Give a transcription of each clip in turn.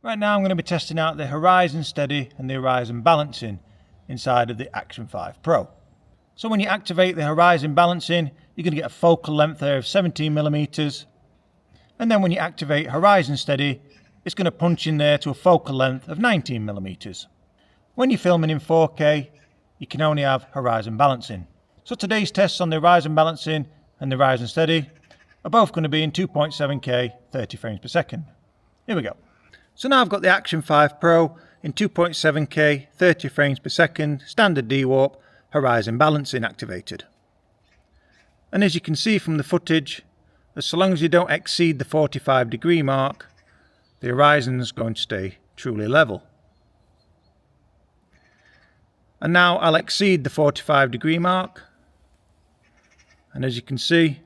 Right now I'm going to be testing out the horizon steady and the horizon balancing inside of the Action 5 Pro. So when you activate the horizon balancing, you're going to get a focal length there of 17mm, and then when you activate horizon steady, it's going to punch in there to a focal length of 19mm. When you're filming in 4K, you can only have horizon balancing. So today's tests on the horizon balancing and the horizon steady are both going to be in 2.7K 30 frames per second. Here we go. So now I've got the Action 5 Pro in 2.7K 30 frames per second standard D-Warp horizon balancing activated. And as you can see from the footage, so long as you don't exceed the 45-degree mark, the horizon's going to stay truly level. And now I'll exceed the 45-degree mark, and as you can see,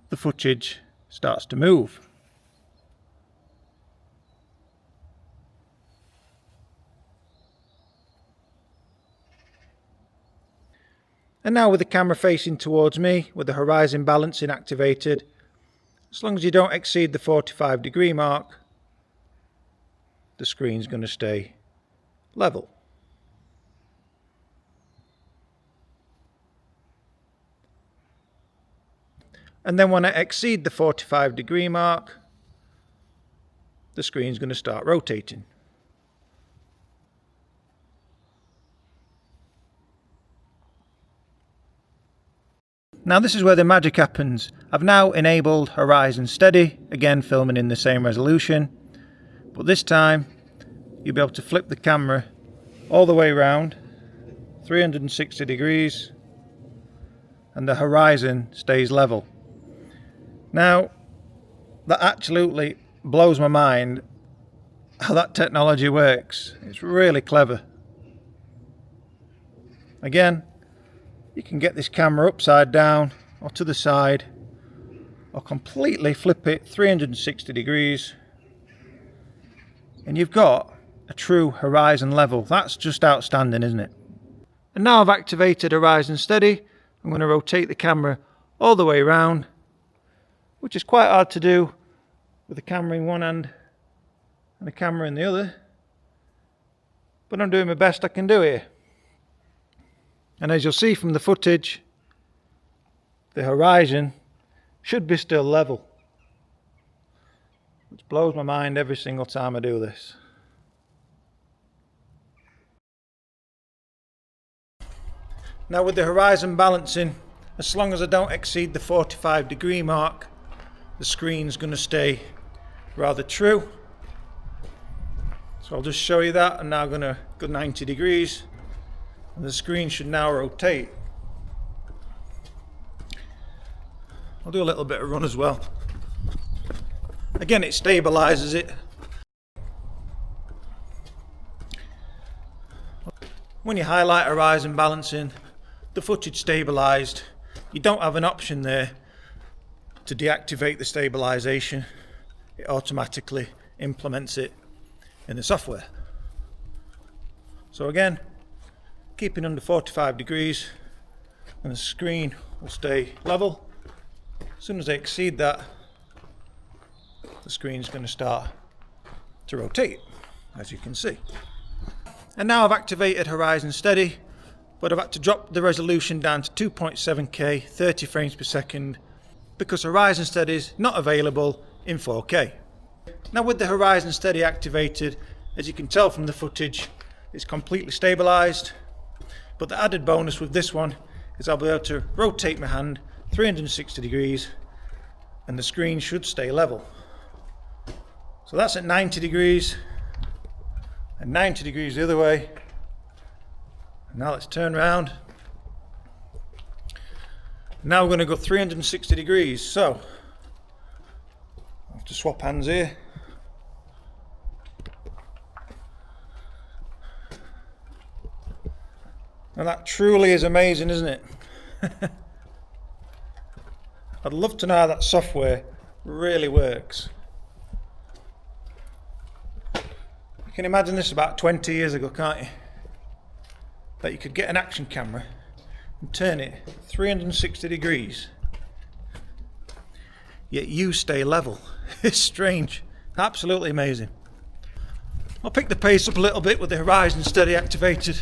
the footage starts to move. And now with the camera facing towards me, with the horizon balancing activated, as long as you don't exceed the 45-degree mark, the screen's going to stay level. And then when I exceed the 45-degree mark, the screen's going to start rotating. Now this is where the magic happens. I've now enabled horizon steady, again filming in the same resolution, but this time you'll be able to flip the camera all the way around 360 degrees and the horizon stays level. Now that absolutely blows my mind how that technology works. It's really clever. Again, you can get this camera upside down or to the side, or completely flip it 360 degrees, and you've got a true horizon level. That's just outstanding, isn't it? And now I've activated horizon steady, I'm going to rotate the camera all the way around, which is quite hard to do with the camera in one hand and the camera in the other, but I'm doing my best I can do here. And as you'll see from the footage, the horizon should be still level, which blows my mind every single time I do this. Now with the horizon balancing, as long as I don't exceed the 45-degree mark, the screen's going to stay rather true. So I'll just show you that. I'm now going to go 90 degrees. And the screen should now rotate. I'll do a little bit of run as well. Again, it stabilizes it. When you highlight horizon balancing, the footage stabilized. You don't have an option there to deactivate the stabilization. It automatically implements it in the software. So again, keeping under 45 degrees and the screen will stay level. As soon as I exceed that, the screen's going to start to rotate, as you can see. And now I've activated horizon steady, but I've had to drop the resolution down to 2.7K 30 frames per second because horizon steady is not available in 4K. Now with the horizon steady activated, as you can tell from the footage, it's completely stabilized. But the added bonus with this one is I'll be able to rotate my hand 360 degrees and the screen should stay level. So that's at 90 degrees and 90 degrees the other way. And now let's turn around. Now we're going to go 360 degrees. So I'll have to swap hands here. And that truly is amazing, isn't it? I'd love to know how that software really works. You can imagine this about 20 years ago, can't you? That you could get an action camera and turn it 360 degrees, yet you stay level. It's strange. Absolutely amazing. I'll pick the pace up a little bit with the horizon steady activated.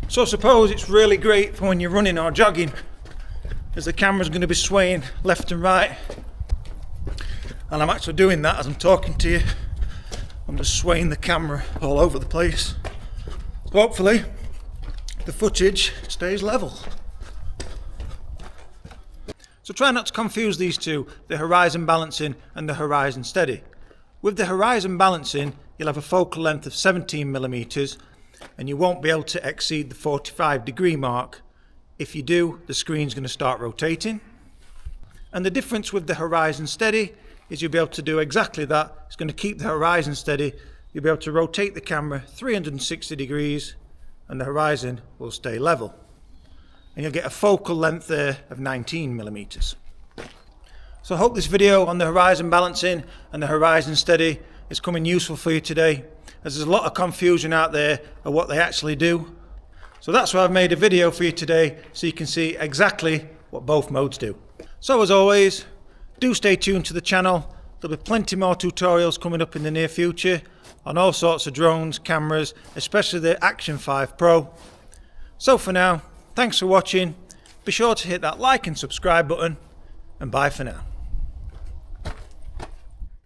So I suppose it's really great for when you're running or jogging, as the camera's going to be swaying left and right. And I'm actually doing that as I'm talking to you. I'm just swaying the camera all over the place. So hopefully the footage stays level. So try not to confuse these two, the horizon balancing and the horizon steady. With the horizon balancing, you'll have a focal length of 17mm and you won't be able to exceed the 45-degree mark. If you do, the screen's going to start rotating. And the difference with the horizon steady is you'll be able to do exactly that. It's going to keep the horizon steady. You'll be able to rotate the camera 360 degrees and the horizon will stay level. And you'll get a focal length there of 19mm. So I hope this video on the horizon balancing and the horizon steady is coming useful for you today, as there's a lot of confusion out there of what they actually do. So that's why I've made a video for you today, so you can see exactly what both modes do. So as always, do stay tuned to the channel. There'll be plenty more tutorials coming up in the near future on all sorts of drones, cameras, especially the Action 5 Pro. So for now, thanks for watching. Be sure to hit that like and subscribe button, and bye for now.